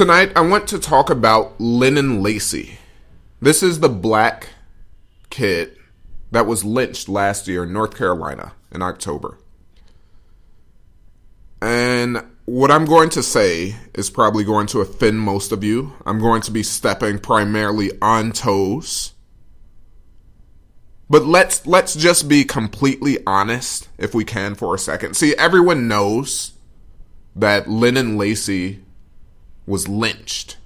Tonight, I want to talk about Lennon Lacy. This is the black kid that was lynched last year in North Carolina in October. And what I'm going to say is probably going to offend most of you. I'm going to be stepping primarily on toes. But let's just be completely honest, if we can, for a second. See, everyone knows that Lennon Lacy was lynched,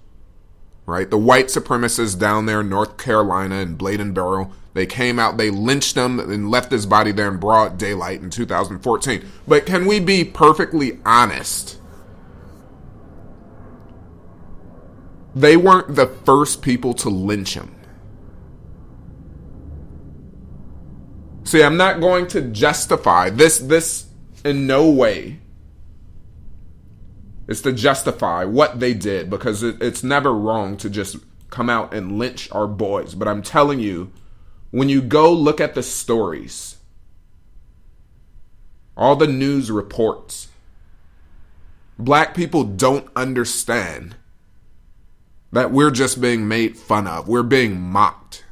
right? The white supremacists down there in North Carolina and Bladenboro, they came out, they lynched him and left his body there in broad daylight in 2014. But can we be perfectly honest? They weren't the first people to lynch him. See, I'm not going to justify this in no way. It's to justify what they did, because it's never wrong to just come out and lynch our boys. But I'm telling you, when you go look at the stories, all the news reports, black people don't understand that we're just being made fun of. We're being mocked.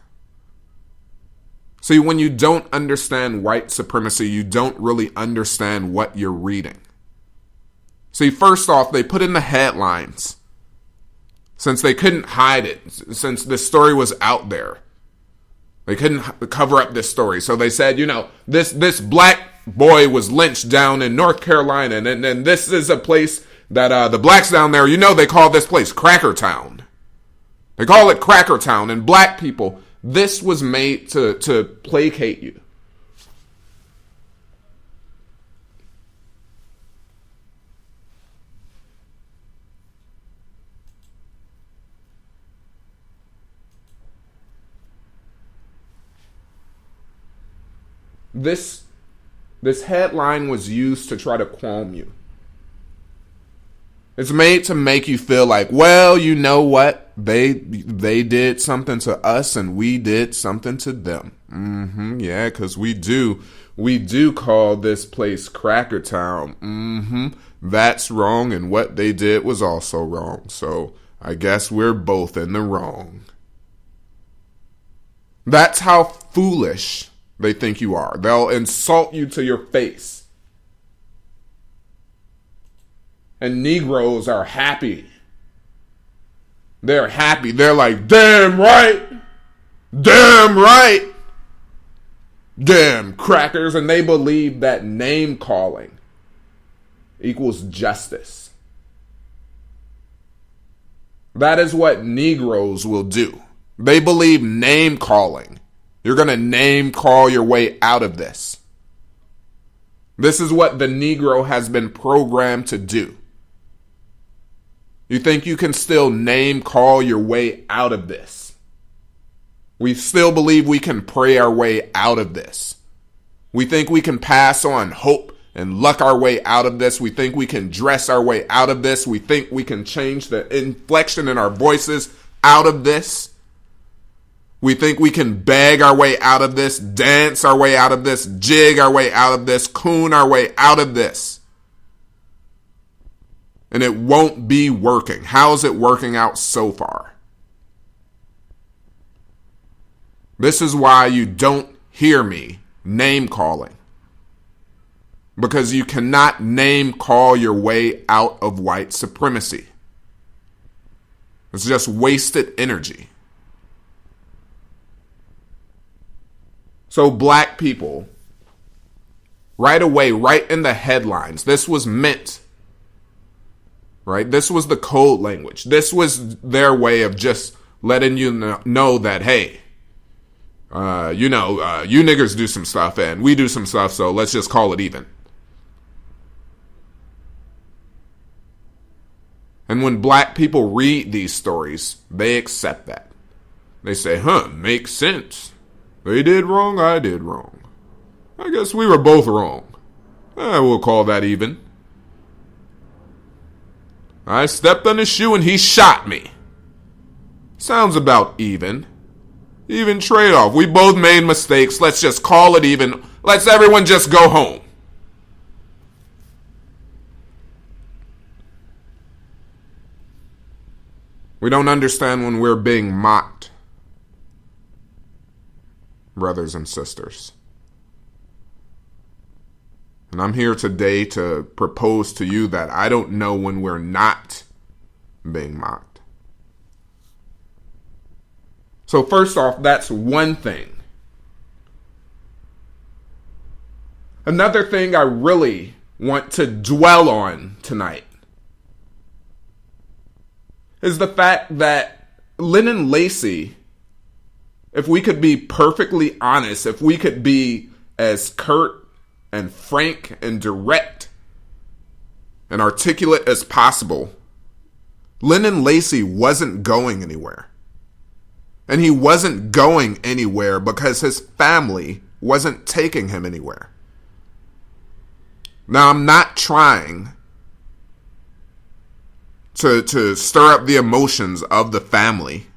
See, when you don't understand white supremacy, you don't really understand what you're reading. See, first off, they put in the headlines, since they couldn't hide it, since this story was out there. They couldn't cover up this story. So they said, this black boy was lynched down in North Carolina, and this is a place that the blacks down there, they call this place Cracker Town. They call it Cracker Town, and black people, this was made to placate you. This headline was used to try to calm you. It's made to make you feel like, well, you know what? They did something to us and we did something to them. Yeah, because we do call this place Cracker Town. That's wrong, and what they did was also wrong. So I guess we're both in the wrong. That's how foolish they think you are. They'll insult you to your face. And Negroes are happy. They're happy. They're like, damn right. Damn right. Damn crackers. And they believe that name calling equals justice. That is what Negroes will do. They believe name calling. You're going to name call your way out of this. This is what the Negro has been programmed to do. You think you can still name call your way out of this? We still believe we can pray our way out of this. We think we can pass on hope and luck our way out of this. We think we can dress our way out of this. We think we can change the inflection in our voices out of this. We think we can beg our way out of this, dance our way out of this, jig our way out of this, coon our way out of this. And it won't be working. How is it working out so far? This is why you don't hear me name calling. Because you cannot name call your way out of white supremacy. It's just wasted energy. So black people, right away, right in the headlines, this was meant, right? This was the code language. This was their way of just letting you know that, hey, you niggers do some stuff and we do some stuff, so let's just call it even. And when black people read these stories, they accept that. They say, makes sense. They did wrong, I did wrong. I guess we were both wrong. We'll call that even. I stepped on his shoe and he shot me. Sounds about even. Even trade-off. We both made mistakes. Let's just call it even. Let's everyone just go home. We don't understand when we're being mocked, brothers and sisters. And I'm here today to propose to you that I don't know when we're not being mocked. So first off, that's one thing. Another thing I really want to dwell on tonight is the fact that Lennon Lacy, if we could be perfectly honest, if we could be as curt and frank and direct and articulate as possible, Lennon Lacy wasn't going anywhere. And he wasn't going anywhere because his family wasn't taking him anywhere. Now, I'm not trying to stir up the emotions of the family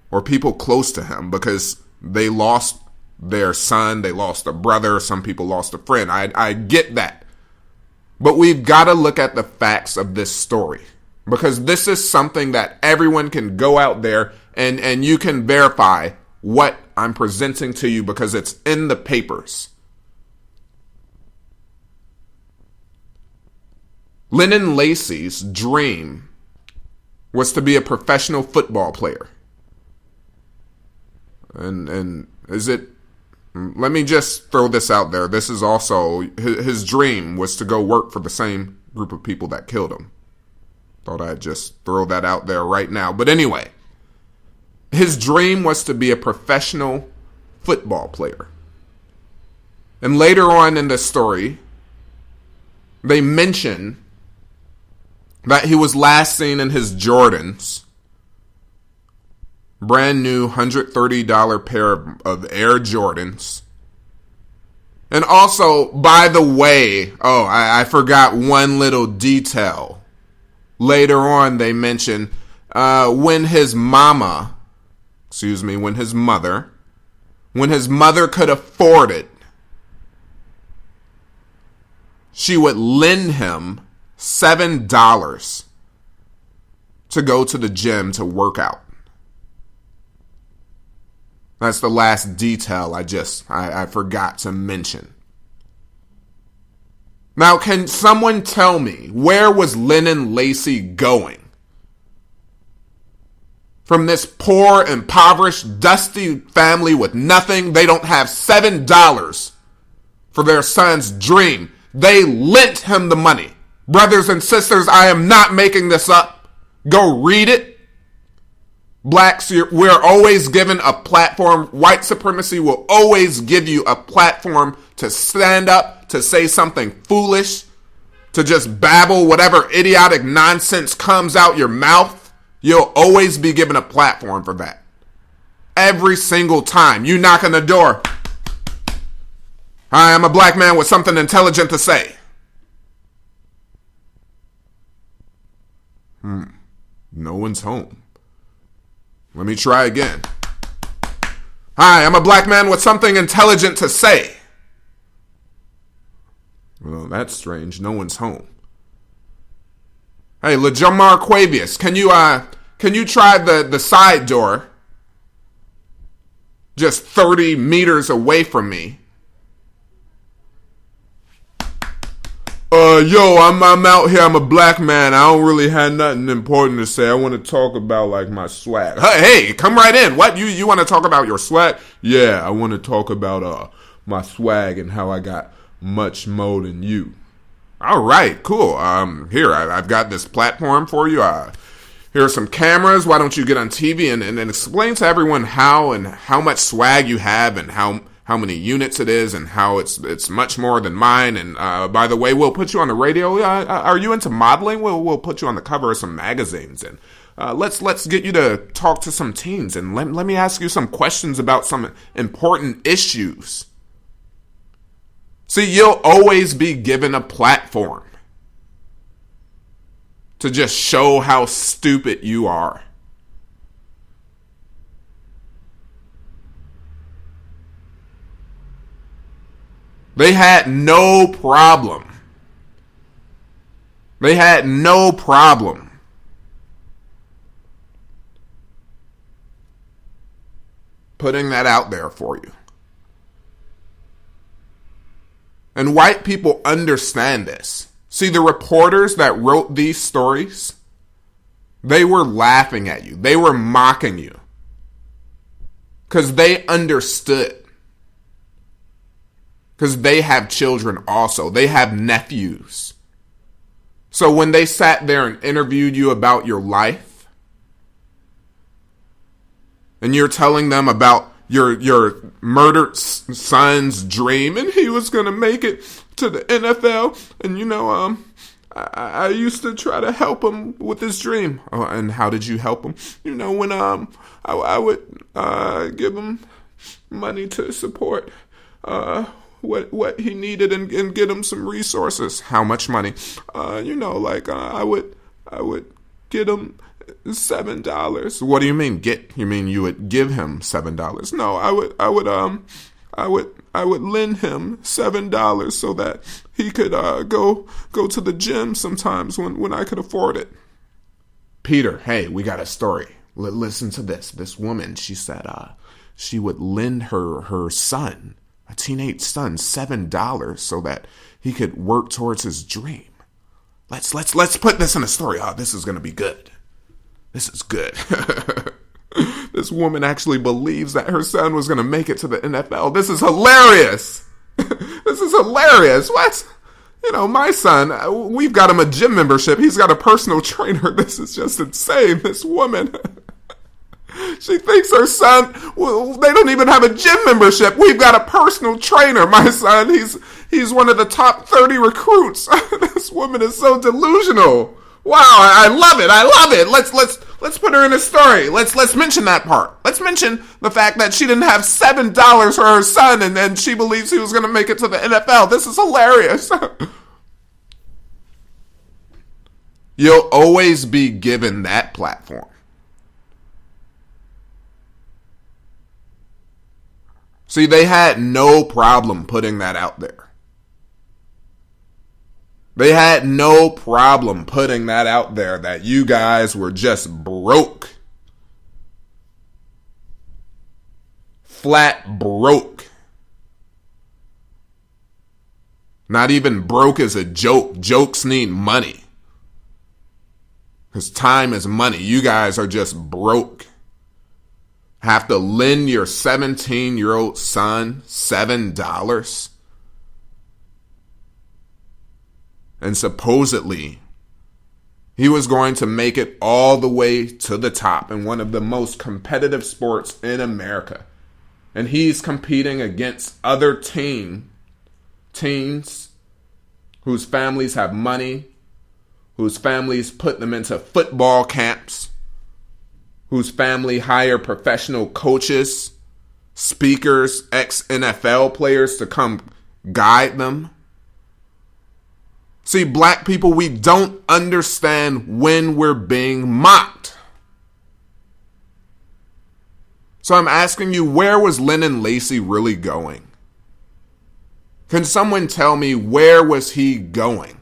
or people close to him because they lost their son, they lost a brother, some people lost a friend. I get that. But we've got to look at the facts of this story because this is something that everyone can go out there and you can verify what I'm presenting to you because it's in the papers. Lennon Lacy's dream was to be a professional football player. And is it, let me just throw this out there. This is also, his dream was to go work for the same group of people that killed him. Thought I'd just throw that out there right now. But anyway, his dream was to be a professional football player. And later on in the story, they mention that he was last seen in his Jordans, brand new $130 pair of Air Jordans. And also, by the way, I forgot one little detail. Later on, they mention when his mother could afford it, she would lend him $7 to go to the gym to work out. That's the last detail I forgot to mention. Now, can someone tell me, where was Lennon Lacy going? From this poor, impoverished, dusty family with nothing, they don't have $7 for their son's dream. They lent him the money. Brothers and sisters, I am not making this up. Go read it. Blacks, we're always given a platform. White supremacy will always give you a platform to stand up, to say something foolish, to just babble whatever idiotic nonsense comes out your mouth. You'll always be given a platform for that. Every single time you knock on the door, hi, I'm a black man with something intelligent to say. No one's home. Let me try again. Hi, I'm a black man with something intelligent to say. Well, that's strange. No one's home. Hey, LeJamar Quavius, can you try the side door? Just 30 meters away from me. I'm out here. I'm a black man. I don't really have nothing important to say. I want to talk about like my swag. Hey, come right in. What? You want to talk about your swag? Yeah, I want to talk about my swag and how I got much more than you. All right, cool. Here, I've got this platform for you. Here are some cameras. Why don't you get on TV and explain to everyone how much swag you have and how many units it is and how it's much more than mine. And by the way, we'll put you on the radio. Are you into modeling? We'll put you on the cover of some magazines. And let's get you to talk to some teens. And let me ask you some questions about some important issues. See, you'll always be given a platform to just show how stupid you are. They had no problem. putting that out there for you. And white people understand this. See, the reporters that wrote these stories, they were laughing at you. They were mocking you. Because they understood. Because they have children also. They have nephews. So when they sat there and interviewed you about your life, and you're telling them about your murdered son's dream, and he was going to make it to the NFL, and I used to try to help him with his dream. Oh, and how did you help him? When I would give him money to support what he needed and get him some resources. How much money? I would get him $7. What do you mean get? You mean you would give him $7? No, I would lend him $7 so that he could go to the gym sometimes when I could afford it. Peter, hey, we got a story. Listen to this. This woman, she said she would lend her son, a teenage son, $7 so that he could work towards his dream. Let's put this in a story. Oh, this is gonna be good. This is good. This woman actually believes that her son was gonna make it to the NFL. This is hilarious. This is hilarious. What? My son, we've got him a gym membership. He's got a personal trainer. This is just insane. This woman, she thinks her son, they don't even have a gym membership. We've got a personal trainer. My son, he's one of the top 30 recruits. This woman is so delusional. Wow, I love it. I love it. Let's put her in a story. Let's mention that part. Let's mention the fact that she didn't have $7 for her son, and then she believes he was going to make it to the NFL. This is hilarious. You'll always be given that platform. See, they had no problem putting that out there. They had no problem putting that out there that you guys were just broke. Flat broke. Not even broke is a joke. Jokes need money. Because time is money. You guys are just broke. Have to lend your 17-year-old son $7. And supposedly, he was going to make it all the way to the top in one of the most competitive sports in America. And he's competing against other teens whose families have money, whose families put them into football camps, whose family hire professional coaches, speakers, ex-NFL players to come guide them. See, black people, we don't understand when we're being mocked. So I'm asking you, where was Lennon Lacy really going? Can someone tell me, where was he going?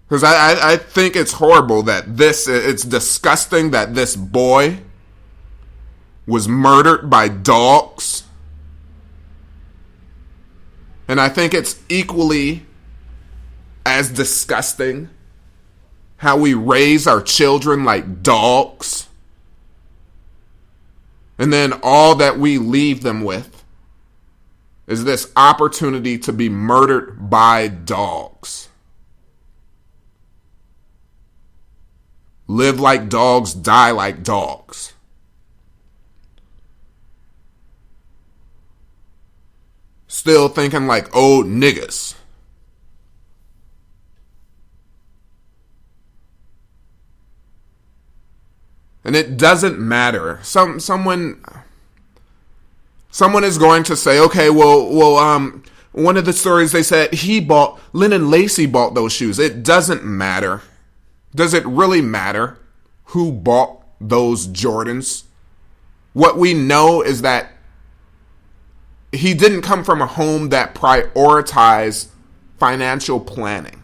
Because I think it's horrible that it's disgusting that this boy was murdered by dogs. And I think it's equally as disgusting how we raise our children like dogs. And then all that we leave them with is this opportunity to be murdered by dogs. Live like dogs, die like dogs. Still thinking like old niggas. And it doesn't matter. Someone is going to say, okay, well, one of the stories they said Lennon Lacy bought those shoes. It doesn't matter. Does it really matter who bought those Jordans? What we know is that he didn't come from a home that prioritized financial planning.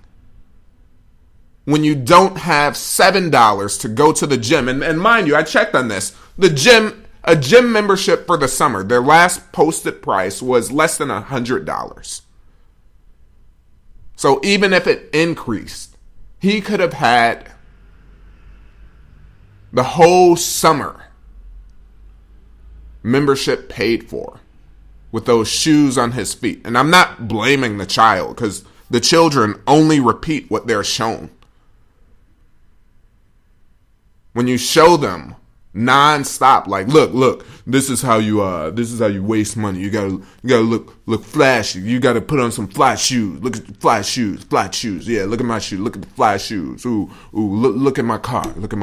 when you don't have $7 to go to the gym. And mind you, I checked on this. A gym membership for the summer, their last posted price was less than $100. So even if it increased, he could have had the whole summer membership paid for with those shoes on his feet. And I'm not blaming the child, because the children only repeat what they're shown. When you show them nonstop, like, look, this is how you waste money. You gotta look flashy. You gotta put on some fly shoes. Look at the fly shoes. Yeah, look at my shoes. Look at the fly shoes. Ooh, look at my car. Look at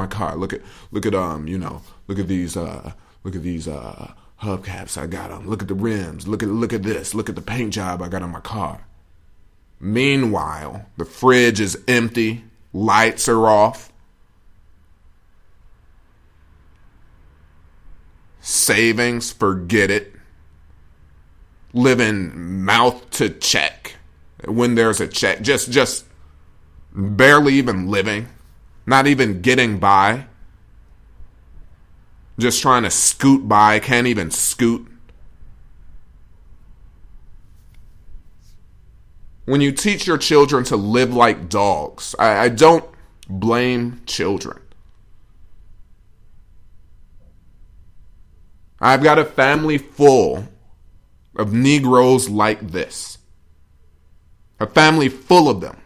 these hubcaps I got on. Look at the rims. Look at this. Look at the paint job I got on my car. Meanwhile, the fridge is empty. Lights are off. Savings, forget it. Living mouth to check. When there's a check, just barely even living. Not even getting by. Just trying to scoot by, can't even scoot. When you teach your children to live like dogs, I don't blame children. I've got a family full of Negroes like this. A family full of them.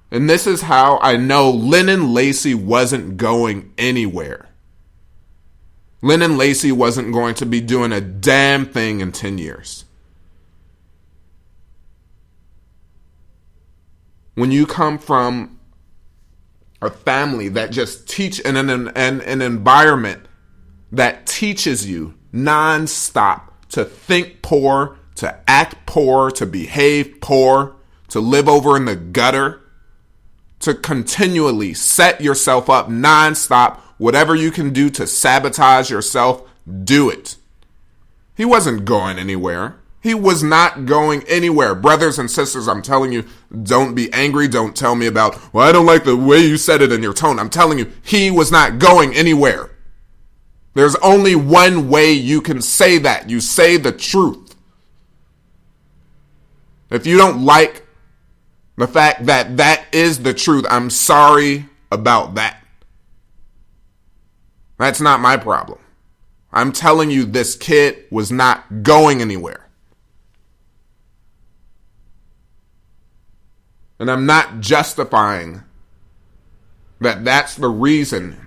And this is how I know Lennon Lacy wasn't going anywhere. Lennon Lacy wasn't going to be doing a damn thing in 10 years. When you come from a family that just teach an environment that teaches you nonstop to think poor, to act poor, to behave poor, to live over in the gutter, to continually set yourself up nonstop, whatever you can do to sabotage yourself, do it. He wasn't going anywhere. He was not going anywhere. Brothers and sisters, I'm telling you, don't be angry. Don't tell me about, well, I don't like the way you said it in your tone. I'm telling you, he was not going anywhere. There's only one way you can say that. You say the truth. If you don't like the fact that that is the truth, I'm sorry about that. That's not my problem. I'm telling you, this kid was not going anywhere. And I'm not justifying that that's the reason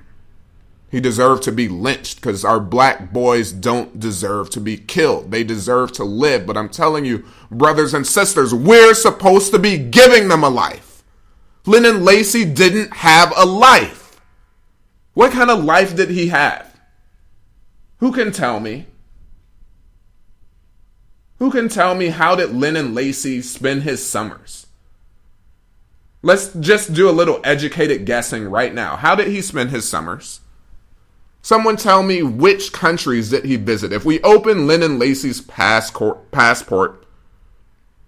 he deserved to be lynched, because our black boys don't deserve to be killed. They deserve to live. But I'm telling you, brothers and sisters, we're supposed to be giving them a life. Lennon Lacy didn't have a life. What kind of life did he have? Who can tell me? Who can tell me, how did Lennon Lacy spend his summers? Let's just do a little educated guessing right now. How did he spend his summers? Someone tell me, which countries did he visit? If we open Lennon Lacy's passport,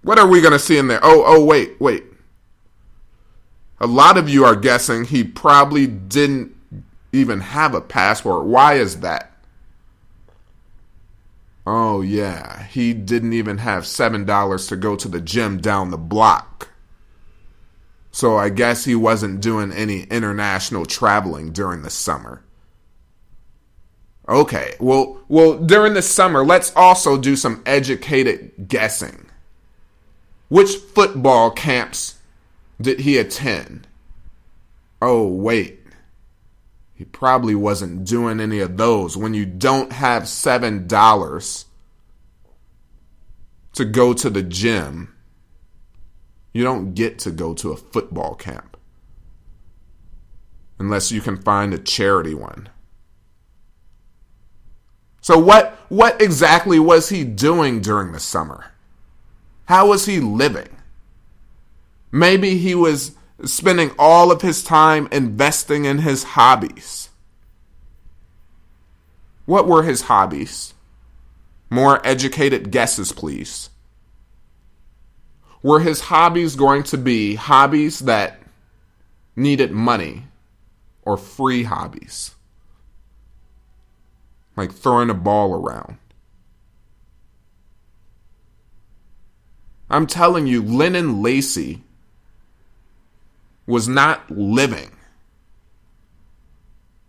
what are we going to see in there? Oh, wait. A lot of you are guessing he probably didn't even have a passport. Why is that? Oh, yeah. He didn't even have $7 to go to the gym down the block. So I guess he wasn't doing any international traveling during the summer. Okay, well, during the summer, let's also do some educated guessing. Which football camps did he attend? Oh, wait. He probably wasn't doing any of those. When you don't have $7 to go to the gym, you don't get to go to a football camp. Unless you can find a charity one. So what exactly was he doing during the summer? How was he living? Maybe he was spending all of his time investing in his hobbies. What were his hobbies? More educated guesses, please. Were his hobbies going to be hobbies that needed money or free hobbies, like throwing a ball around. I'm telling you, Lennon Lacy was not living.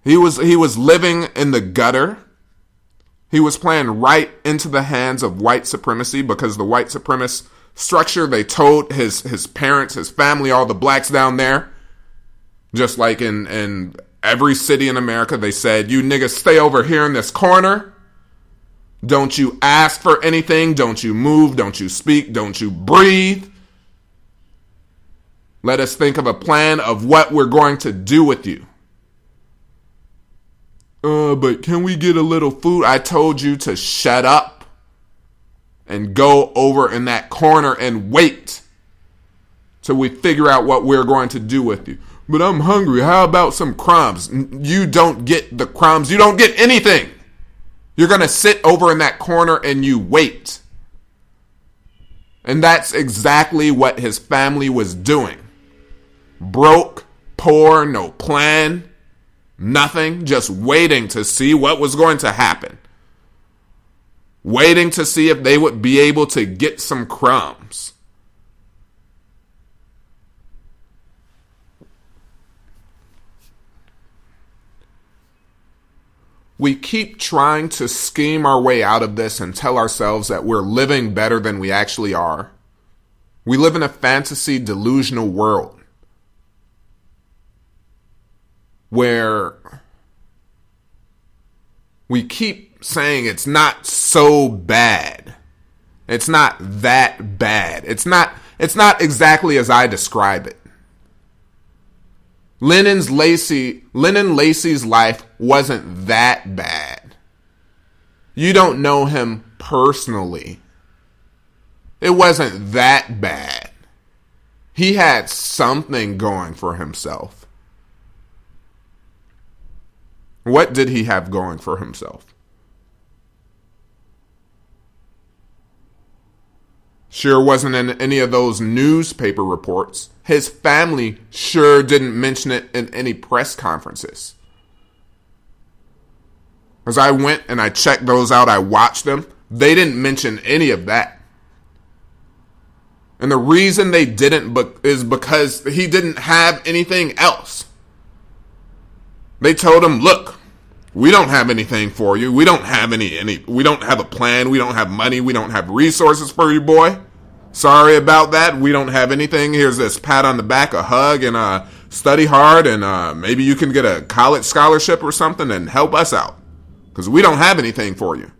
He was living in the gutter. He was playing right into the hands of white supremacy, because the white supremacist structure, they told his parents, his family, all the blacks down there, just like in every city in America, they said, you niggas stay over here in this corner. Don't you ask for anything. Don't you move. Don't you speak. Don't you breathe. Let us think of a plan of what we're going to do with you. But can we get a little food? I told you to shut up and go over in that corner and wait till we figure out what we're going to do with you. But I'm hungry. How about some crumbs? You don't get the crumbs. You don't get anything. You're going to sit over in that corner and you wait. And that's exactly what his family was doing. Broke, poor, no plan, nothing, just waiting to see what was going to happen. Waiting to see if they would be able to get some crumbs. We keep trying to scheme our way out of this and tell ourselves that we're living better than we actually are. We live in a fantasy, delusional world where we keep saying it's not so bad. It's not that bad. It's not exactly as I describe it. Lennon Lacy's life wasn't that bad. You don't know him personally. It wasn't that bad. He had something going for himself. What did he have going for himself? Sure wasn't in any of those newspaper reports. His family sure didn't mention it in any press conferences. As I went and I checked those out, I watched them. They didn't mention any of that. And the reason they didn't is because he didn't have anything else. They told him, look, we don't have anything for you. We don't have we don't have a plan. We don't have money. We don't have resources for you, boy. Sorry about that. We don't have anything. Here's this pat on the back, a hug, and study hard, and maybe you can get a college scholarship or something and help us out, because we don't have anything for you.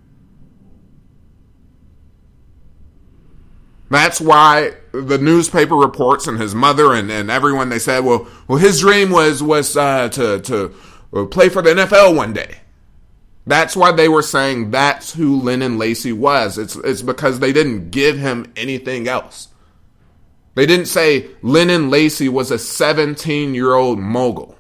That's why the newspaper reports and his mother and everyone, they said, well, his dream was to play for the NFL one day. That's why they were saying that's who Lennon Lacy was. It's because they didn't give him anything else. They didn't say Lennon Lacy was a 17-year-old mogul.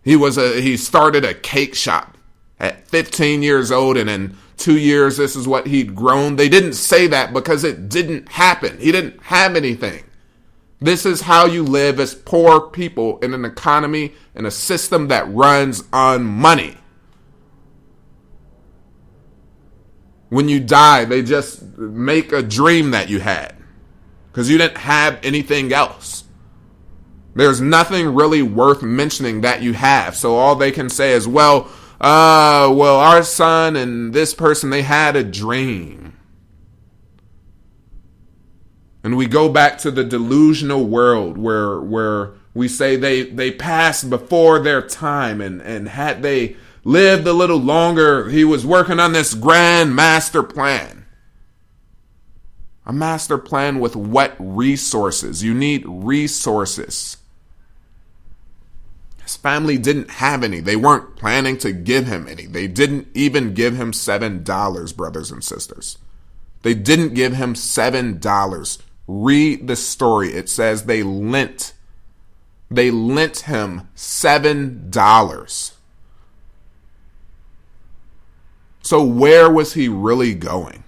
He started a cake shop at 15 years old, and in 2 years, this is what he'd grown. They didn't say that because it didn't happen. He didn't have anything. This is how you live as poor people in an economy and a system that runs on money. When you die, they just make a dream that you had because you didn't have anything else. There's nothing really worth mentioning that you have. So all they can say is, well, our son and this person, they had a dream. And we go back to the delusional world where we say they passed before their time, and had they lived a little longer, he was working on this grand master plan. A master plan with what resources? You need resources. His family didn't have any. They weren't planning to give him any. They didn't even give him $7, brothers and sisters. They didn't give him $7. Read the story. It says they lent him $7. So where was he really going?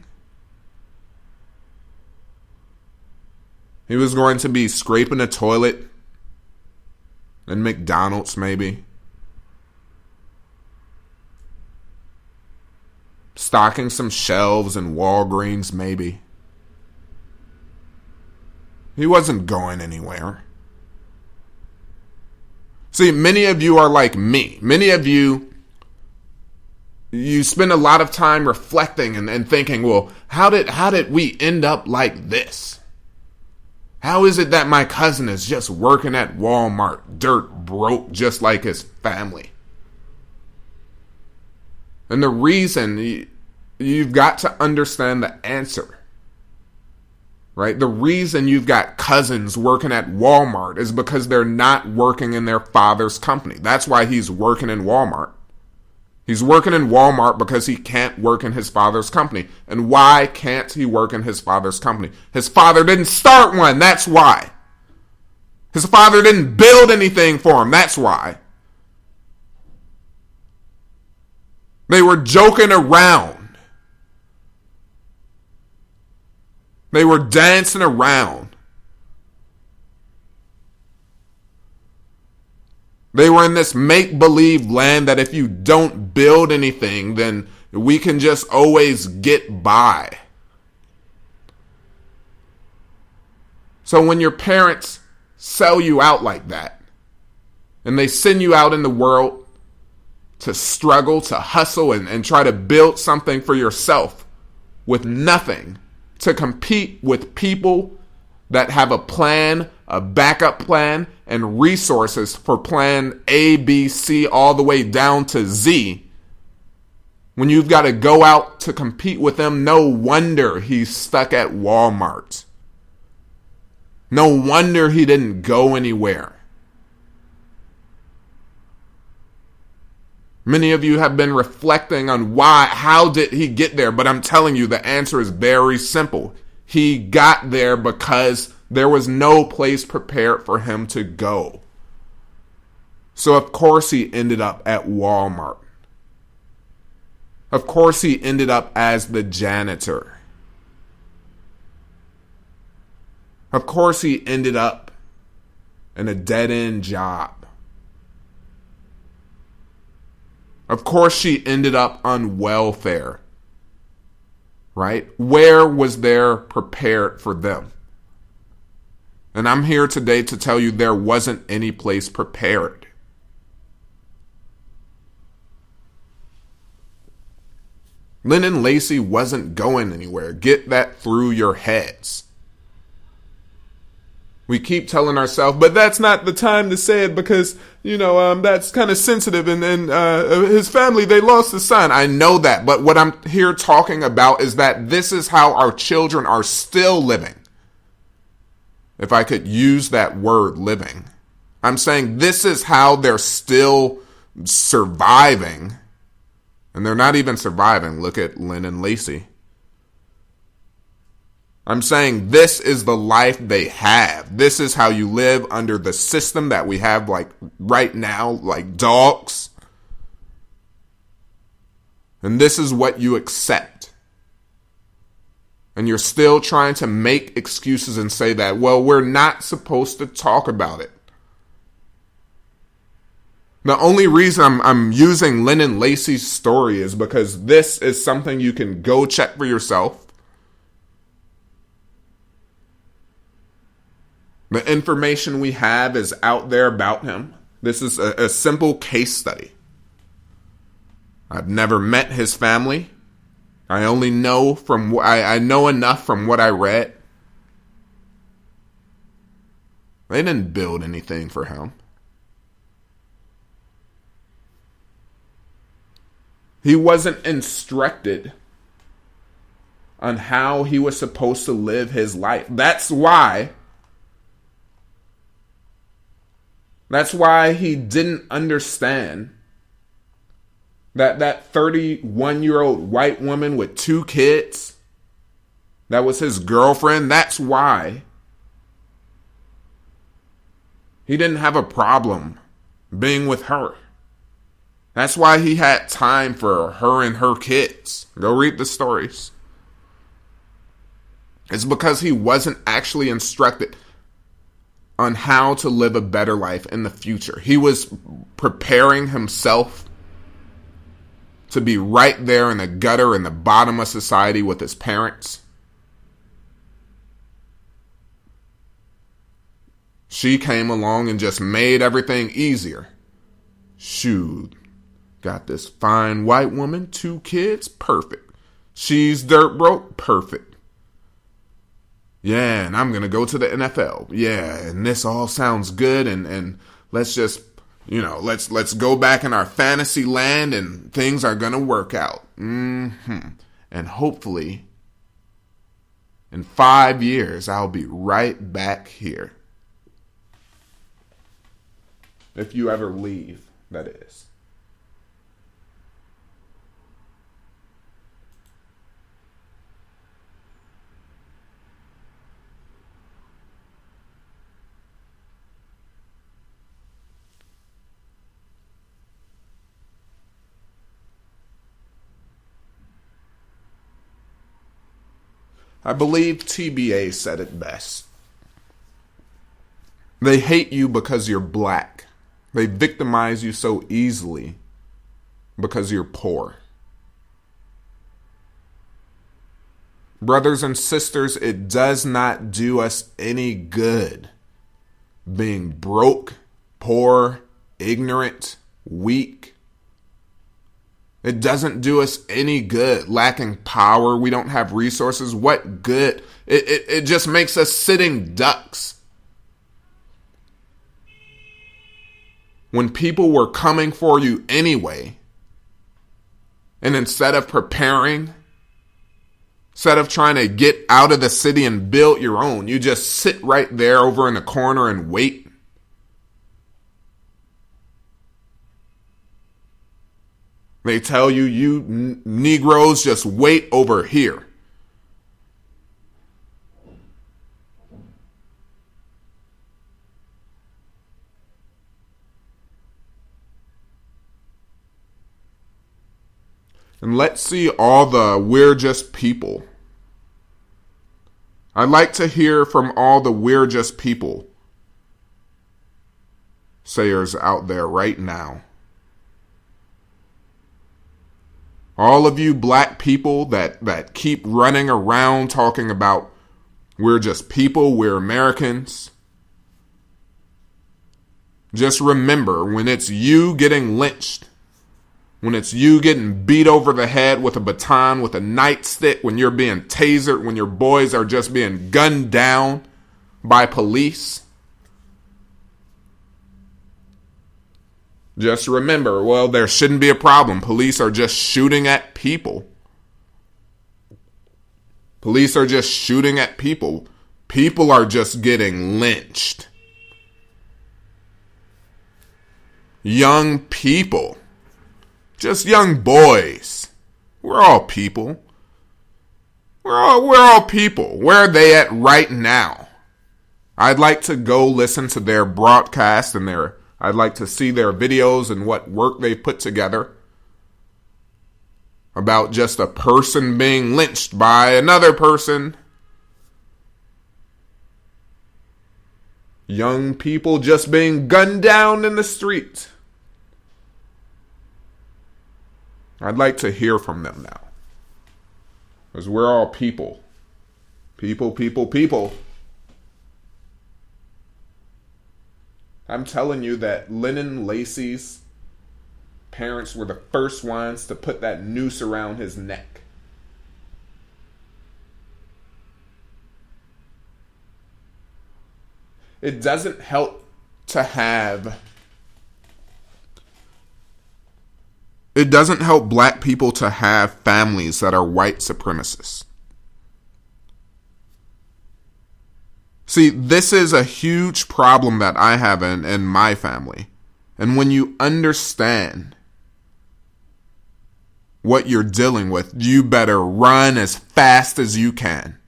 He was going to be scraping a toilet and McDonald's maybe. Stocking some shelves in Walgreens maybe. He wasn't going anywhere. See, many of you are like me. Many of you spend a lot of time reflecting and thinking, well, how did we end up like this? How is it that my cousin is just working at Walmart, dirt broke, just like his family? And the reason, you've got to understand the answer. Right? The reason you've got cousins working at Walmart is because they're not working in their father's company. That's why he's working in Walmart. He's working in Walmart because he can't work in his father's company. And why can't he work in his father's company? His father didn't start one. That's why. His father didn't build anything for him. That's why. They were joking around. They were dancing around. They were in this make-believe land that if you don't build anything, then we can just always get by. So when your parents sell you out like that, and they send you out in the world to struggle, to hustle, and try to build something for yourself with nothing, to compete with people that have a plan, a backup plan, and resources for plan A, B, C, all the way down to Z. When you've got to go out to compete with them, no wonder he's stuck at Walmart. No wonder he didn't go anywhere. Many of you have been reflecting on how did he get there? But I'm telling you, the answer is very simple. He got there because there was no place prepared for him to go. So of course he ended up at Walmart. Of course he ended up as the janitor. Of course he ended up in a dead-end job. Of course she ended up on welfare, right? Where was there prepared for them? And I'm here today to tell you there wasn't any place prepared. Lennon Lacy wasn't going anywhere. Get that through your heads. We keep telling ourselves, but that's not the time to say it because, that's kind of sensitive. And his family, they lost a son. I know that. But what I'm here talking about is that this is how our children are still living. If I could use that word, living. I'm saying this is how they're still surviving. And they're not even surviving. Look at Lennon Lacy. I'm saying this is the life they have. This is how you live under the system that we have like right now, like dogs. And this is what you accept. And you're still trying to make excuses and say that, well, we're not supposed to talk about it. The only reason I'm using Lennon Lacy's story is because this is something you can go check for yourself. The information we have is out there about him. This is a simple case study. I've never met his family. I only know I know enough from what I read. They didn't build anything for him. He wasn't instructed on how he was supposed to live his life. That's why he didn't understand that 31-year-old white woman with 2 kids, that was his girlfriend. That's why he didn't have a problem being with her. That's why he had time for her and her kids. Go read the stories. It's because he wasn't actually instructed on how to live a better life in the future. He was preparing himself to be right there in the gutter, in the bottom of society with his parents. She came along and just made everything easier. Shoot, got this fine white woman, 2 kids, perfect. She's dirt broke, perfect. Yeah, and I'm going to go to the NFL. Yeah, and this all sounds good, and let's just, let's go back in our fantasy land, and things are going to work out. And hopefully, in 5 years, I'll be right back here. If you ever leave, that is. I believe TBA said it best. They hate you because you're black. They victimize you so easily because you're poor. Brothers and sisters, it does not do us any good being broke, poor, ignorant, weak. It doesn't do us any good lacking power. We don't have resources. What good? It just makes us sitting ducks. When people were coming for you anyway, and instead of preparing, instead of trying to get out of the city and build your own, you just sit right there over in the corner and wait. They tell you, you Negroes just wait over here. And let's see all the we're just people. I'd like to hear from all the we're just people sayers out there right now. All of you black people that keep running around talking about we're just people, we're Americans. Just remember, when it's you getting lynched, when it's you getting beat over the head with a baton, with a nightstick, when you're being tasered, when your boys are just being gunned down by police, just remember, well, there shouldn't be a problem. Police are just shooting at people. Police are just shooting at people. People are just getting lynched. Young people. Just young boys. We're all people. We're all people. Where are they at right now? I'd like to go listen to their broadcast and I'd like to see their videos and what work they put together about just a person being lynched by another person. Young people just being gunned down in the street. I'd like to hear from them now. Because we're all people. People. I'm telling you that Lennon Lacy's parents were the first ones to put that noose around his neck. It doesn't help black people to have families that are white supremacists. See, this is a huge problem that I have in my family. And when you understand what you're dealing with, you better run as fast as you can.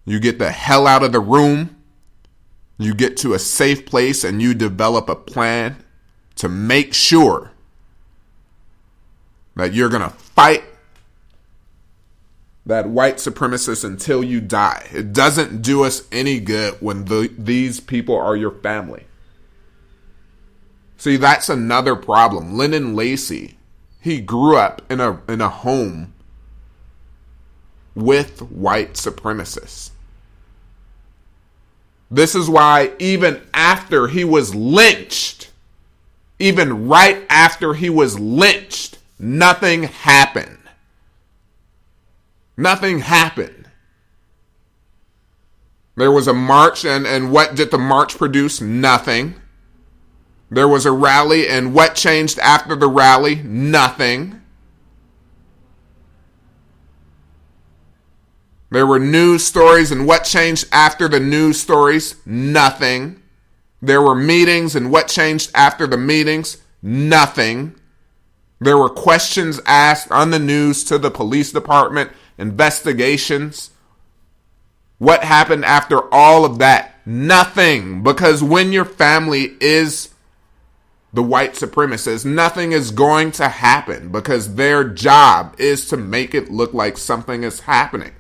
You get the hell out of the room. You get to a safe place and you develop a plan to make sure that you're going to fight that white supremacists until you die. It doesn't do us any good when these people are your family. See, that's another problem. Lennon Lacy, he grew up in a home with white supremacists. This is why even after he was lynched, even right after he was lynched, nothing happened. Nothing happened. There was a march, and what did the march produce? Nothing. There was a rally, and what changed after the rally? Nothing. There were news stories, and what changed after the news stories? Nothing. There were meetings, and what changed after the meetings? Nothing. There were questions asked on the news to the police department, investigations. What happened after all of that? Nothing. Because when your family is the white supremacists, nothing is going to happen because their job is to make it look like something is happening.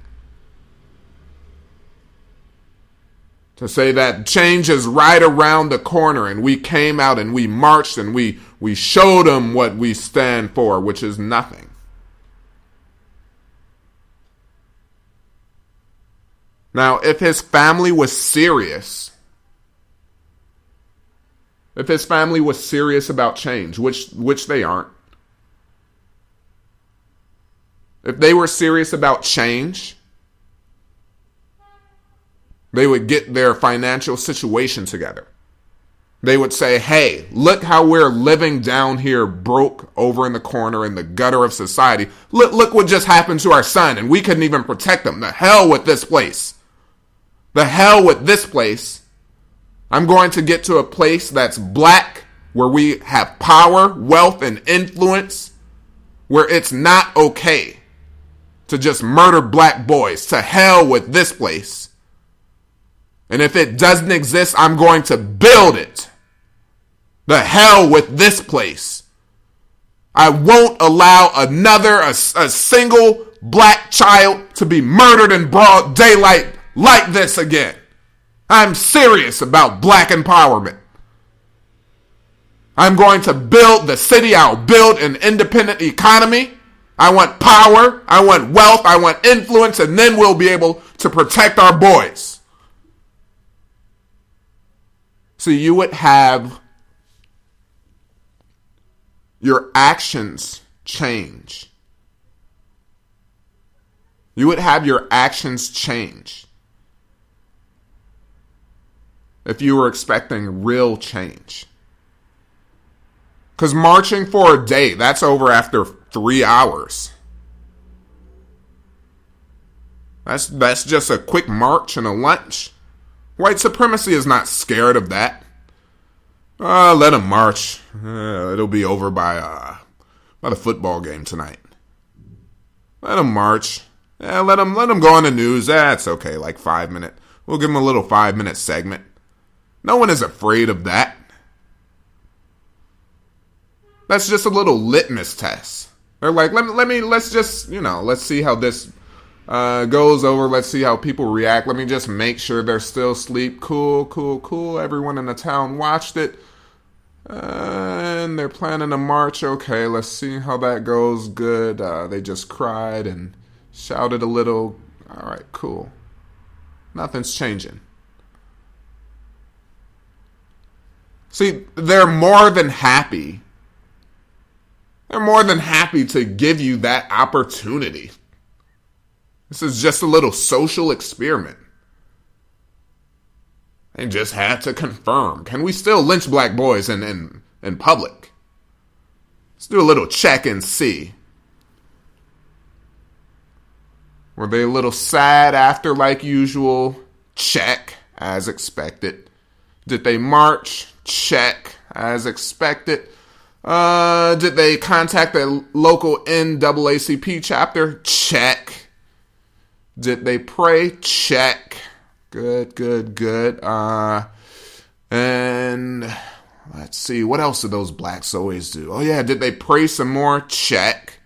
To say that change is right around the corner and we came out and we marched and we showed them what we stand for, which is nothing. Now, if his family was serious, about change, which they aren't. If they were serious about change, they would get their financial situation together. They would say, hey, look how we're living down here broke over in the corner in the gutter of society. Look what just happened to our son, and we couldn't even protect him. The hell with this place. The hell with this place. I'm going to get to a place that's black, where we have power, wealth, and influence, where it's not okay to just murder black boys. To hell with this place. And if it doesn't exist, I'm going to build it. The hell with this place. I won't allow a single black child to be murdered in broad daylight like this again. I'm serious about black empowerment. I'm going to build the city. I'll build an independent economy. I want power. I want wealth. I want influence. And then we'll be able to protect our boys. So you would have your actions change. You would have your actions change if you were expecting real change. Because marching for a day, that's over after 3 hours. That's just a quick march and a lunch. White supremacy is not scared of that. Let them march. It'll be over by the football game tonight. Let them march. Let them go on the news. It's okay, like 5 minutes. We'll give them a little 5-minute segment. No one is afraid of that. That's just a little litmus test. They're like, let's see how this goes over. Let's see how people react. Let me just make sure they're still asleep. Cool. Everyone in the town watched it. And they're planning a march. Okay, let's see how that goes. Good. They just cried and shouted a little. All right, cool. Nothing's changing. See, they're more than happy. They're more than happy to give you that opportunity. This is just a little social experiment. They just had to confirm. Can we still lynch black boys in public? Let's do a little check and see. Were they a little sad after like usual? Check, as expected. Did they march? Check, as expected. Did they contact the local NAACP chapter? Check. Did they pray? Check. Good. And let's see, what else do those blacks always do? Oh yeah, did they pray some more? Check.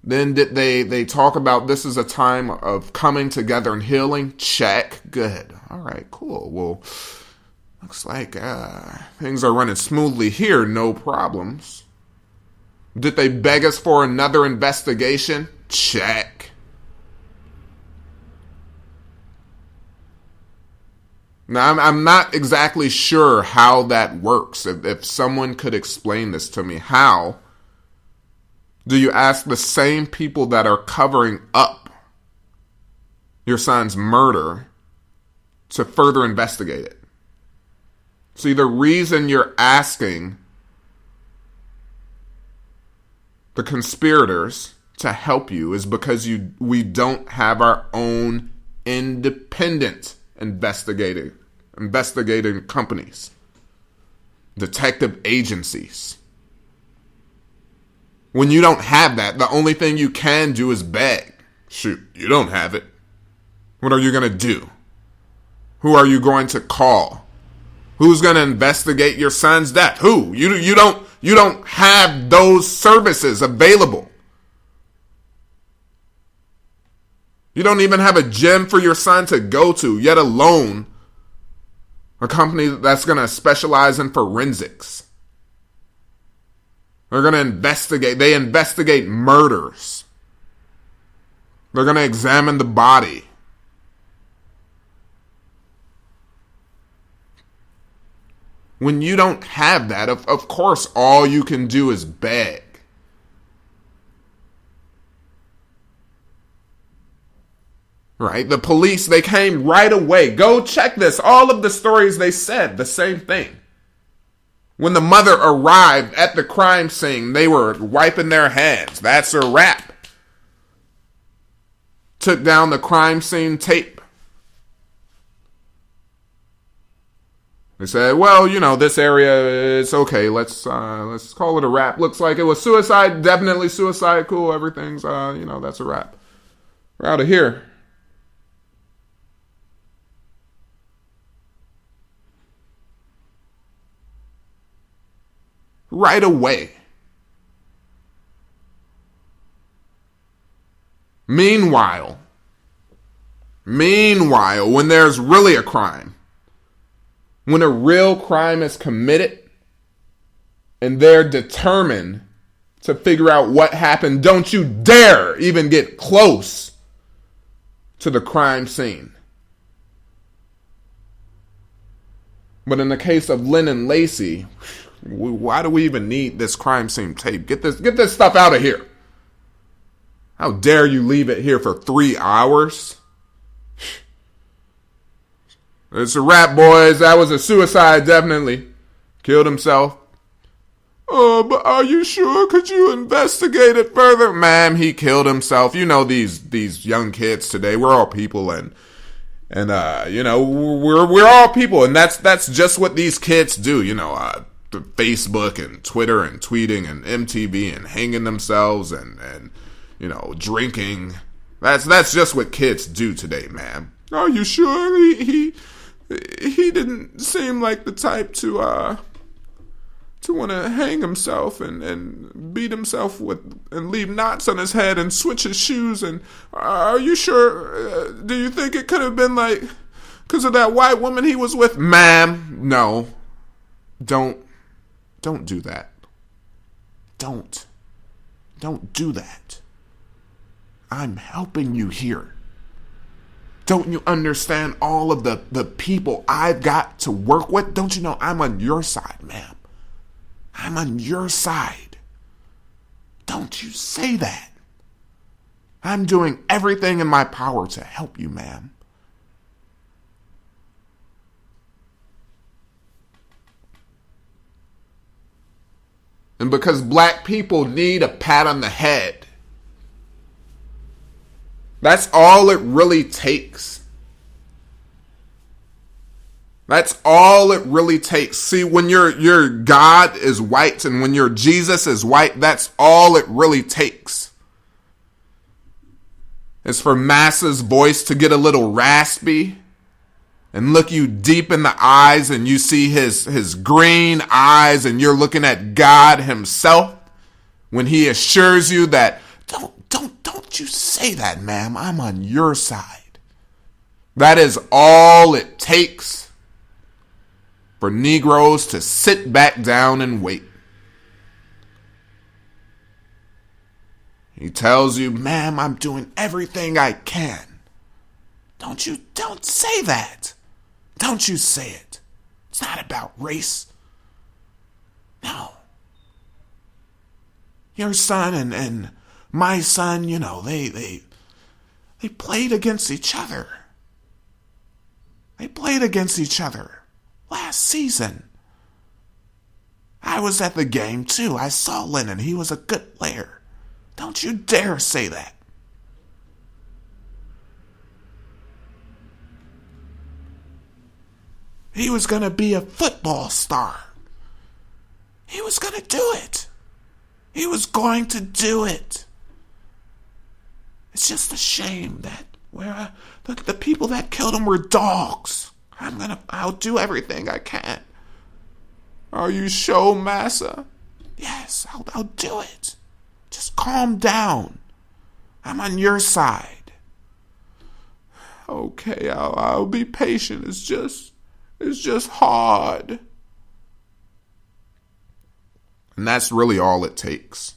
Then did they talk about this is a time of coming together and healing? Check. Good. All right, cool. Well, looks like things are running smoothly here. No problems. Did they beg us for another investigation? Check. Now, I'm not exactly sure how that works. If someone could explain this to me, how do you ask the same people that are covering up your son's murder to further investigate it? See, the reason you're asking the conspirators to help you is because we don't have our own independent investigating companies, detective agencies. When you don't have that, the only thing you can do is beg. Shoot, you don't have it. What are you going to do? Who are you going to call? Who's going to investigate your son's death? Who? You don't have those services available. You don't even have a gym for your son to go to, yet alone a company that's going to specialize in forensics. They're going to investigate. They investigate murders. They're going to examine the body. When you don't have that, of course, all you can do is beg. Right? The police, they came right away. Go check this. All of the stories, they said the same thing. When the mother arrived at the crime scene, they were wiping their hands. That's a wrap. Took down the crime scene tape. They said, well, this area, it's okay. Let's call it a wrap. Looks like it was suicide. Definitely suicide. Cool. Everything's, that's a wrap. We're out of here. Right away. Meanwhile, when there's really a crime, when a real crime is committed and they're determined to figure out what happened, don't you dare even get close to the crime scene. But in the case of Lennon Lacy, why do we even need this crime scene tape? Get this stuff out of here. How dare you leave it here for 3 hours? It's a wrap, boys. That was a suicide, definitely. Killed himself. Oh, but are you sure? Could you investigate it further? Ma'am, he killed himself. These young kids today, we're all people and we're all people, and that's just what these kids do, the Facebook and Twitter and tweeting and MTV and hanging themselves and drinking. That's just what kids do today, ma'am. Are you sure? He didn't seem like the type to want to hang himself and beat himself and leave knots on his head and switch his shoes. And are you sure? Do you think it could have been like because of that white woman he was with? Ma'am, no. Don't do that. Don't do that. I'm helping you here. Don't you understand all of the people I've got to work with? Don't you know I'm on your side, ma'am? I'm on your side. Don't you say that. I'm doing everything in my power to help you, ma'am. And because black people need a pat on the head, that's all it really takes. That's all it really takes. See, when your God is white and when your Jesus is white, that's all it really takes. It's for masses' voice to get a little raspy and look you deep in the eyes and you see his green eyes and you're looking at God himself when he assures you that Don't you say that, ma'am. I'm on your side. That is all it takes for Negroes to sit back down and wait. He tells you, ma'am, I'm doing everything I can. Don't say that. Don't you say it. It's not about race. No. Your son and my son, they played against each other. They played against each other last season. I was at the game too. I saw Lennon. He was a good player. Don't you dare say that. He was going to be a football star. He was going to do it. He was going to do it. It's just a shame that the people that killed him were dogs. I'll do everything I can. Are you sure, massa? Yes, I'll do it. Just calm down. I'm on your side. Okay, I'll be patient. It's just hard. And that's really all it takes.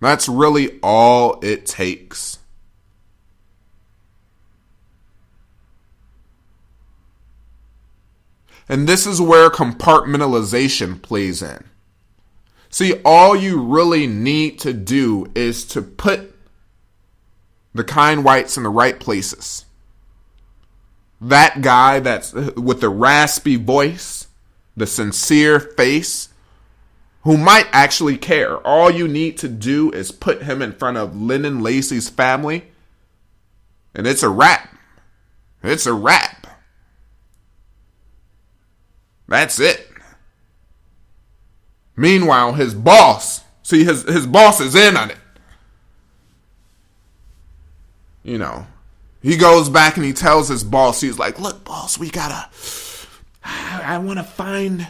That's really all it takes. And this is where compartmentalization plays in. See, all you really need to do is to put the kind whites in the right places. That guy that's with the raspy voice, the sincere face, who might actually care. All you need to do is put him in front of Lennon Lacy's family, and it's a wrap. It's a wrap. That's it. Meanwhile, his boss, his boss is in on it. He goes back and he tells his boss, he's like, look, boss, I want to find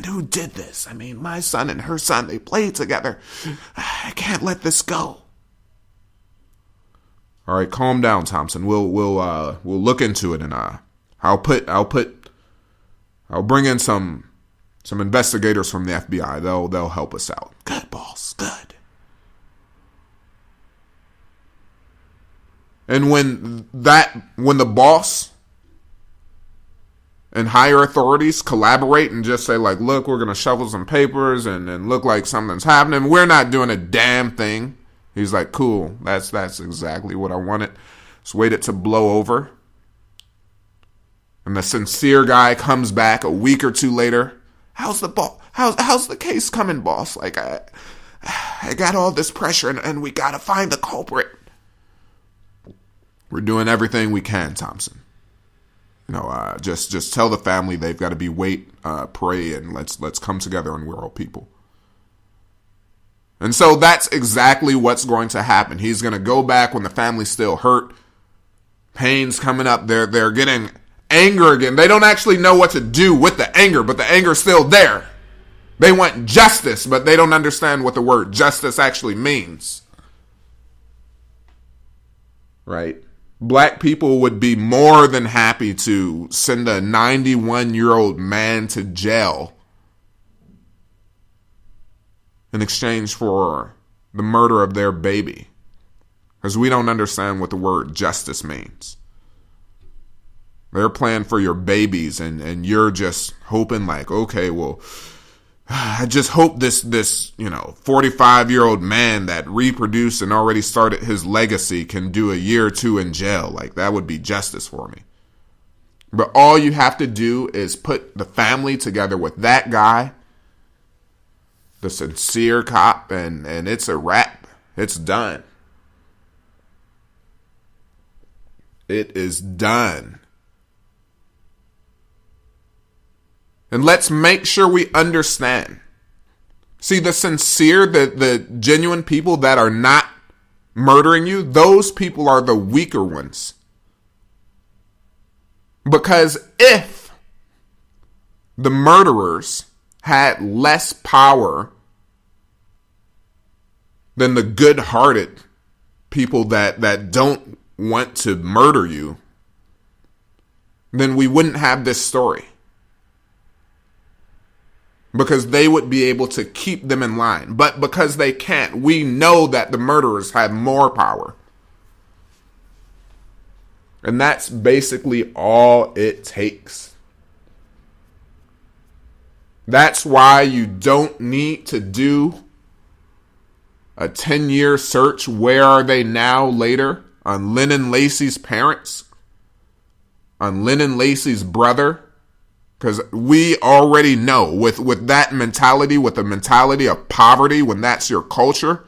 who did this. I mean, my son and her son, they played together. I can't let this go. All right, calm down, Thompson. We'll look into it, and I'll bring in some investigators from the FBI. They'll help us out. Good, boss. Good. And when the boss and higher authorities collaborate and just say, like, look, we're going to shuffle some papers and look like something's happening, we're not doing a damn thing. He's like, cool, that's exactly what I wanted. Just wait it to blow over. And the sincere guy comes back a week or two later. How's the case coming, boss? Like, I got all this pressure and we got to find the culprit. We're doing everything we can, Thompson. Just tell the family they've got to be pray, and let's come together, and we're all people. And so that's exactly what's going to happen. He's going to go back when the family's still hurt. Pain's coming up. They're getting anger again. They don't actually know what to do with the anger, but the anger's still there. They want justice, but they don't understand what the word justice actually means. Right? Black people would be more than happy to send a 91-year-old man to jail in exchange for the murder of their baby. Because we don't understand what the word justice means. They're playing for your babies, and you're just hoping, like, okay, well, I just hope this 45-year-old man that reproduced and already started his legacy can do a year or two in jail. Like, that would be justice for me. But all you have to do is put the family together with that guy, the sincere cop, and it's a wrap. It's done. It is done. And let's make sure we understand. See, the sincere, the genuine people that are not murdering you, those people are the weaker ones. Because if the murderers had less power then the good-hearted people that don't want to murder you, then we wouldn't have this story. Because they would be able to keep them in line. But because they can't, we know that the murderers have more power. And that's basically all it takes. That's why you don't need to do a 10-year search. Where are they now later? On Lennon Lacy's parents? On Lennon Lacy's brother? Because we already know with that mentality, with the mentality of poverty, when that's your culture,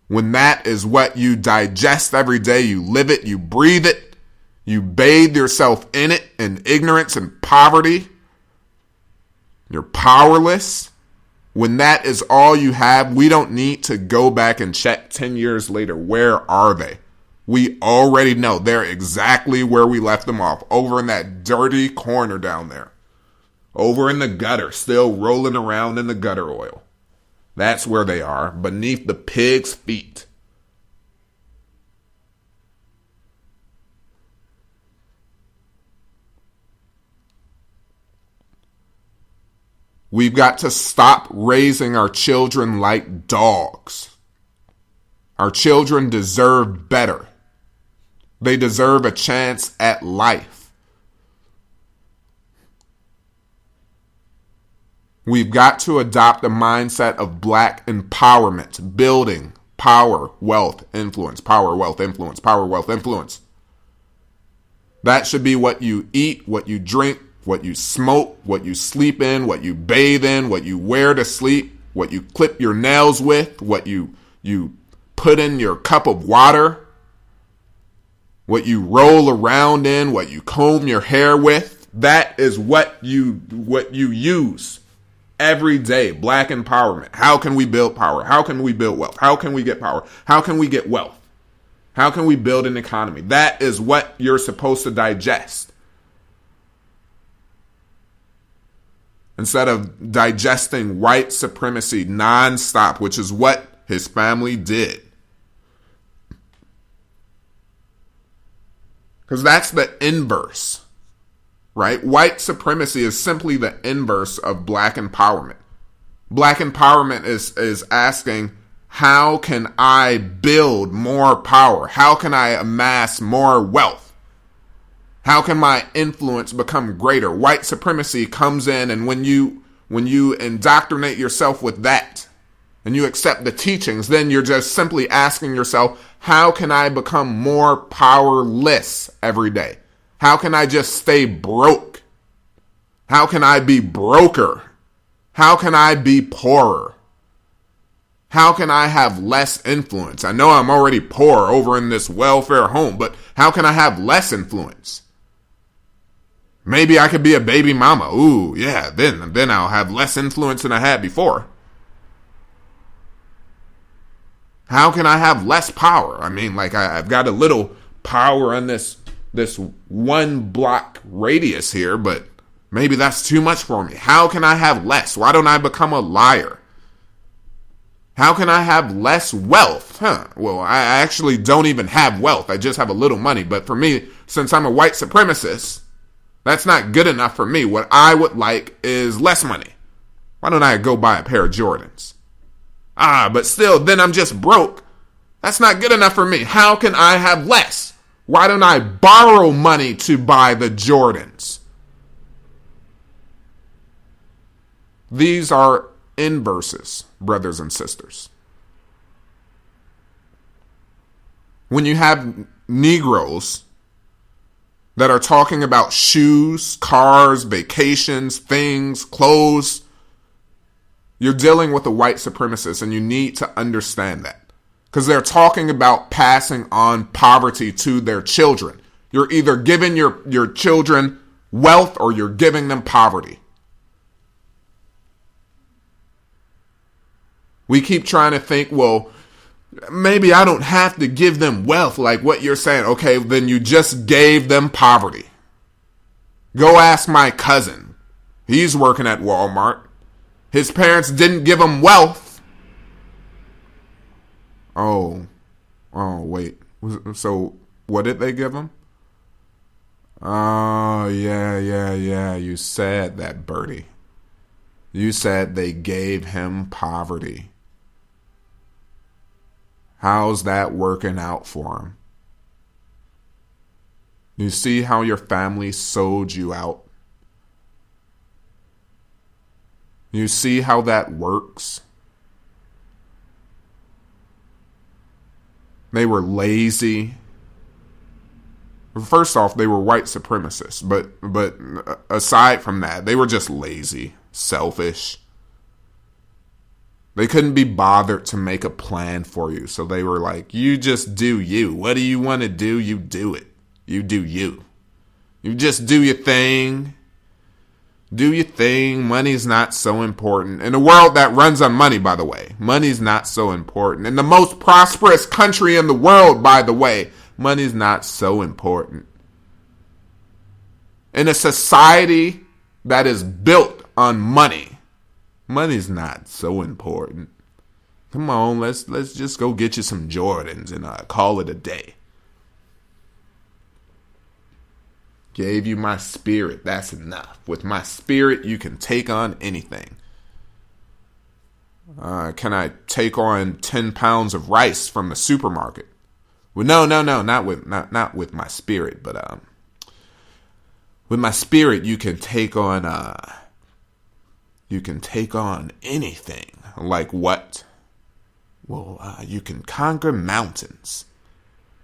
when that is what you digest every day, you live it, you breathe it, you bathe yourself in it, in ignorance and poverty, you're powerless. When that is all you have, we don't need to go back and check 10 years later. Where are they? We already know they're exactly where we left them off, over in that dirty corner down there. Over in the gutter, still rolling around in the gutter oil. That's where they are, beneath the pig's feet. We've got to stop raising our children like dogs. Our children deserve better. They deserve a chance at life. We've got to adopt a mindset of black empowerment, building power, wealth, influence, power, wealth, influence, power, wealth, influence. That should be what you eat, what you drink, what you smoke, what you sleep in, what you bathe in, what you wear to sleep, what you clip your nails with, what you put in your cup of water, what you roll around in, what you comb your hair with. That is what you use. Every day, black empowerment. How can we build power? How can we build wealth? How can we get power? How can we get wealth? How can we build an economy? That is what you're supposed to digest. Instead of digesting white supremacy nonstop, which is what his family did. Because that's the inverse. Right? White supremacy is simply the inverse of black empowerment. Black empowerment is asking, how can I build more power? How can I amass more wealth? How can my influence become greater? White supremacy comes in, and when you indoctrinate yourself with that, and you accept the teachings, then you're just simply asking yourself, how can I become more powerless every day? How can I just stay broke? How can I be broker? How can I be poorer? How can I have less influence? I know I'm already poor over in this welfare home, but how can I have less influence? Maybe I could be a baby mama. Ooh, yeah, then I'll have less influence than I had before. How can I have less power? I mean, like I've got a little power in this one block radius here, but maybe that's too much for me. How can I have less? Why don't I become a liar? How can I have less wealth? Well, I actually don't even have wealth. I just have a little money. But for me, since I'm a white supremacist, that's not good enough for me. What I would like is less money. Why don't I go buy a pair of Jordans? But still, then I'm just broke. That's not good enough for me. How can I have less? Why don't I borrow money to buy the Jordans? These are inverses, brothers and sisters. When you have Negroes that are talking about shoes, cars, vacations, things, clothes, you're dealing with a white supremacist, and you need to understand that. Because they're talking about passing on poverty to their children. You're either giving your children wealth or you're giving them poverty. We keep trying to think, well, maybe I don't have to give them wealth like what you're saying. Okay, then you just gave them poverty. Go ask my cousin. He's working at Walmart. His parents didn't give him wealth. His parents didn't give him wealth. His parents didn't give him poverty. Go ask my cousin. He's working at Walmart. His parents didn't give him wealth. His parents didn't give him poverty. Oh, wait. So what did they give him? Oh, yeah. You said that, Birdy. You said they gave him poverty. How's that working out for him? You see how your family sold you out? You see how that works? They were lazy. First off, they were white supremacists, but aside from that, they were just lazy, selfish. They couldn't be bothered to make a plan for you, so they were like, you just do you. What do you want to do? You do it. You do you. You just do your thing. Do your thing. Money's not so important. In a world that runs on money, by the way, money's not so important. In the most prosperous country in the world, by the way, money's not so important. In a society that is built on money, money's not so important. Come on, let's just go get you some Jordans and call it a day. Gave you my spirit. That's enough. With my spirit, you can take on anything. Can I take on 10 pounds of rice from the supermarket? Well, no, not with my spirit, but with my spirit, you can take on anything. Like what? Well, you can conquer mountains.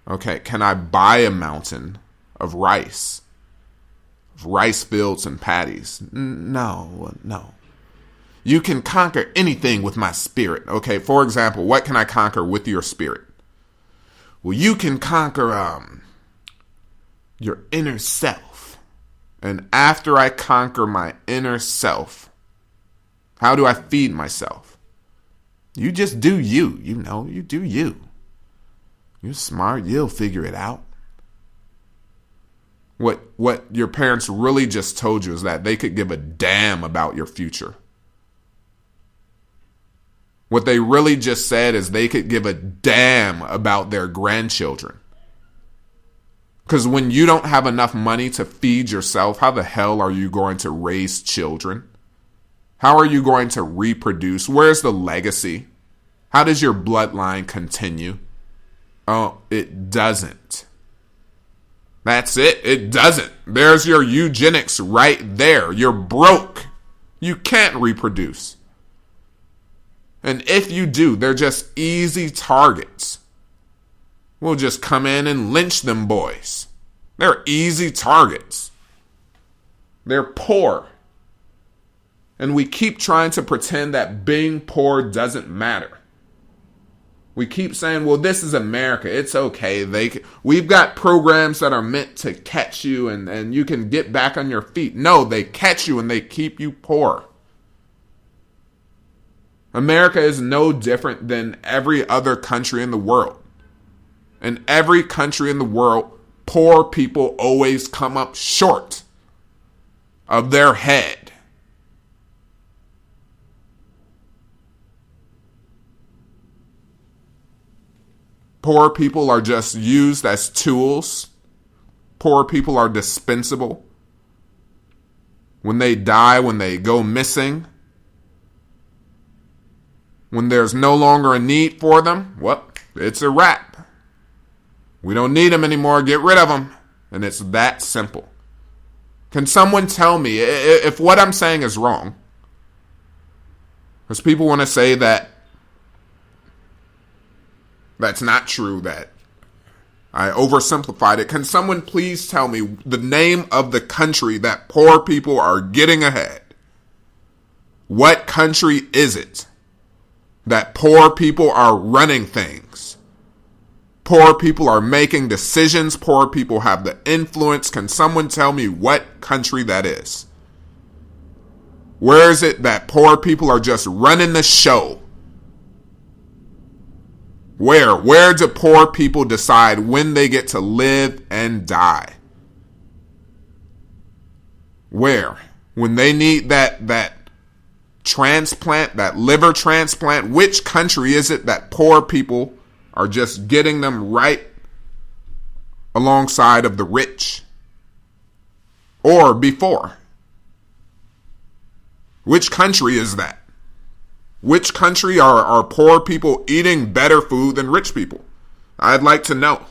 Okay, can I buy a mountain of rice? Rice fields and paddies? No. You can conquer anything with my spirit. Okay, for example, what can I conquer with your spirit? Well, you can conquer your inner self. And after I conquer my inner self, how do I feed myself? You just do you. You do you. You're smart. You'll figure it out. What your parents really just told you is that they could give a damn about your future. What they really just said is they could give a damn about their grandchildren. Because when you don't have enough money to feed yourself, how the hell are you going to raise children? How are you going to reproduce? Where's the legacy? How does your bloodline continue? Oh, it doesn't. That's it. It doesn't. There's your eugenics right there. You're broke. You can't reproduce. And if you do, they're just easy targets. We'll just come in and lynch them boys. They're easy targets. They're poor. And we keep trying to pretend that being poor doesn't matter. We keep saying, well, this is America. It's okay. We've got programs that are meant to catch you and you can get back on your feet. No, they catch you and they keep you poor. America is no different than every other country in the world. In every country in the world, poor people always come up short of their head. Poor people are just used as tools. Poor people are dispensable. When they die, when they go missing, when there's no longer a need for them, well, it's a wrap. We don't need them anymore. Get rid of them. And it's that simple. Can someone tell me if what I'm saying is wrong? Because people want to say that that's not true, that I oversimplified it. Can someone please tell me the name of the country that poor people are getting ahead? What country is it that poor people are running things? Poor people are making decisions. Poor people have the influence. Can someone tell me what country that is? Where is it that poor people are just running the show? Where do poor people decide when they get to live and die? Where? When they need that transplant, that liver transplant, which country is it that poor people are just getting them right alongside of the rich or before. Which country is that? Which country are poor people eating better food than rich people? I'd like to know.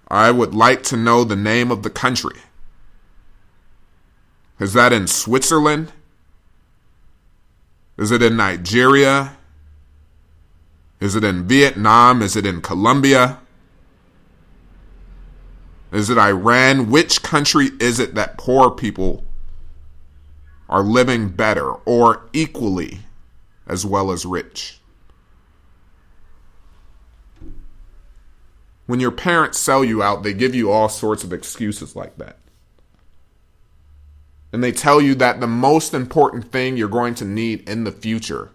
I would like to know the name of the country. Is that in Switzerland? Is it in Nigeria? Is it in Vietnam? Is it in Colombia? Is it Iran? Which country is it that poor people are living better or equally as well as rich? When your parents sell you out, they give you all sorts of excuses like that. And they tell you that the most important thing you're going to need in the future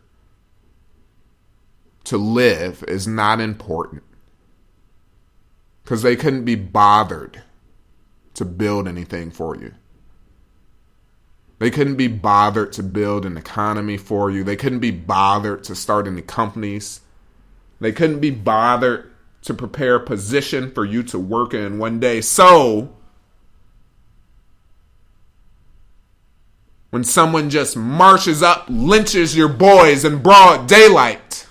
to live is not important. Because they couldn't be bothered to build anything for you. They couldn't be bothered to build an economy for you. They couldn't be bothered to start any companies. They couldn't be bothered to prepare a position for you to work in one day. So, when someone just marches up, lynches your boys in broad daylight,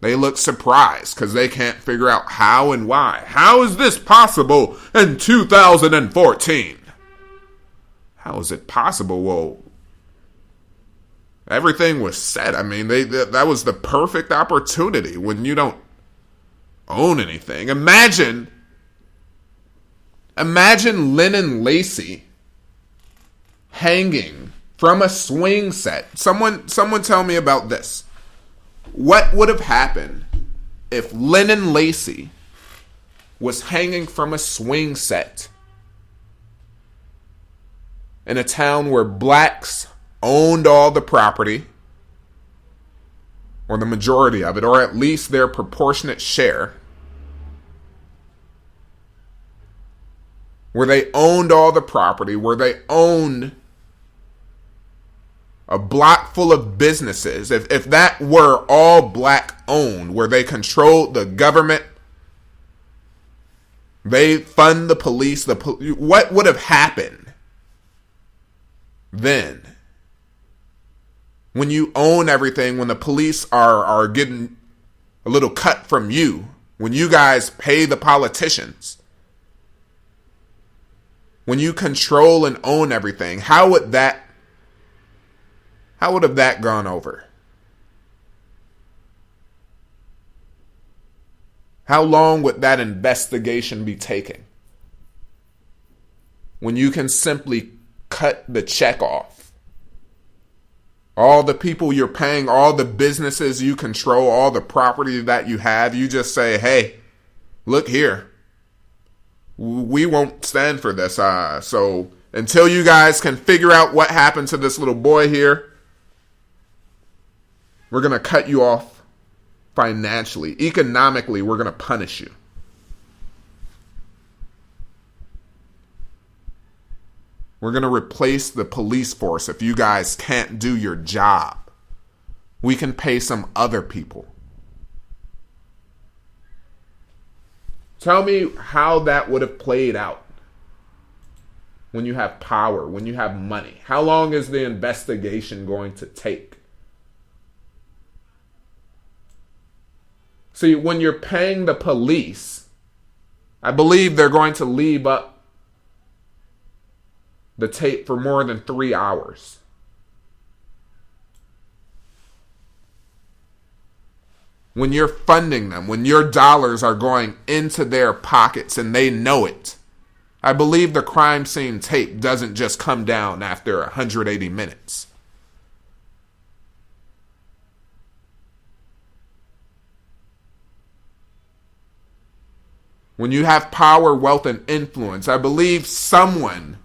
they look surprised because they can't figure out how and why. How is this possible in 2014? How is it possible? Well, everything was set. I mean, that was the perfect opportunity when you don't own anything. Imagine Lennon Lacy hanging from a swing set. Someone tell me about this. What would have happened if Lennon Lacy was hanging from a swing set in a town where blacks owned all the property, or the majority of it, or at least their proportionate share, where they owned all the property, where they owned a block full of businesses, if that were all black owned, where they controlled the government, they fund the police, what would have happened then? When you own everything, when the police are getting a little cut from you, when you guys pay the politicians, when you control and own everything, how would have that gone over? How long would that investigation be taking? When you can simply cut the check off. All the people you're paying, all the businesses you control, all the property that you have, you just say, hey, look here. We won't stand for this. So until you guys can figure out what happened to this little boy here, we're going to cut you off financially. Economically, we're going to punish you. We're going to replace the police force if you guys can't do your job. We can pay some other people. Tell me how that would have played out when you have power, when you have money. How long is the investigation going to take? See, when you're paying the police, I believe they're going to leave up the tape for more than 3 hours. When you're funding them, when your dollars are going into their pockets and they know it, I believe the crime scene tape doesn't just come down after 180 minutes. When you have power, wealth, and influence, I believe someone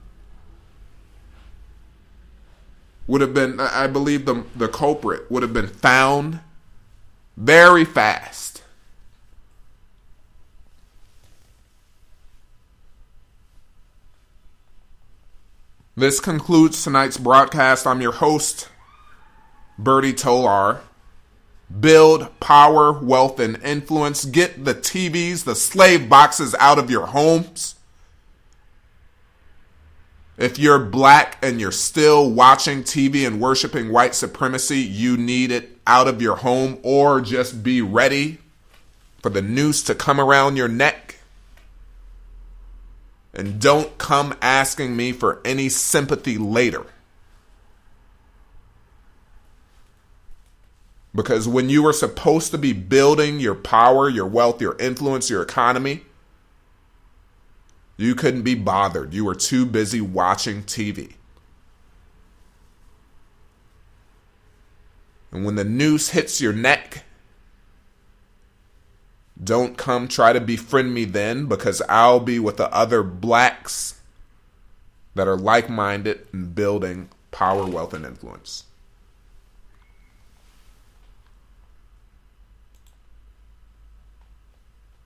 would have been, I believe the culprit would have been found very fast. This concludes tonight's broadcast. I'm your host, Birdy Tolar. Build power, wealth, and influence. Get the TVs, the slave boxes out of your homes. If you're black and you're still watching TV and worshiping white supremacy, you need it out of your home, or just be ready for the noose to come around your neck. And don't come asking me for any sympathy later. Because when you were supposed to be building your power, your wealth, your influence, your economy, you couldn't be bothered. You were too busy watching TV. And when the noose hits your neck, don't come try to befriend me then, because I'll be with the other blacks that are like-minded in building power, wealth, and influence.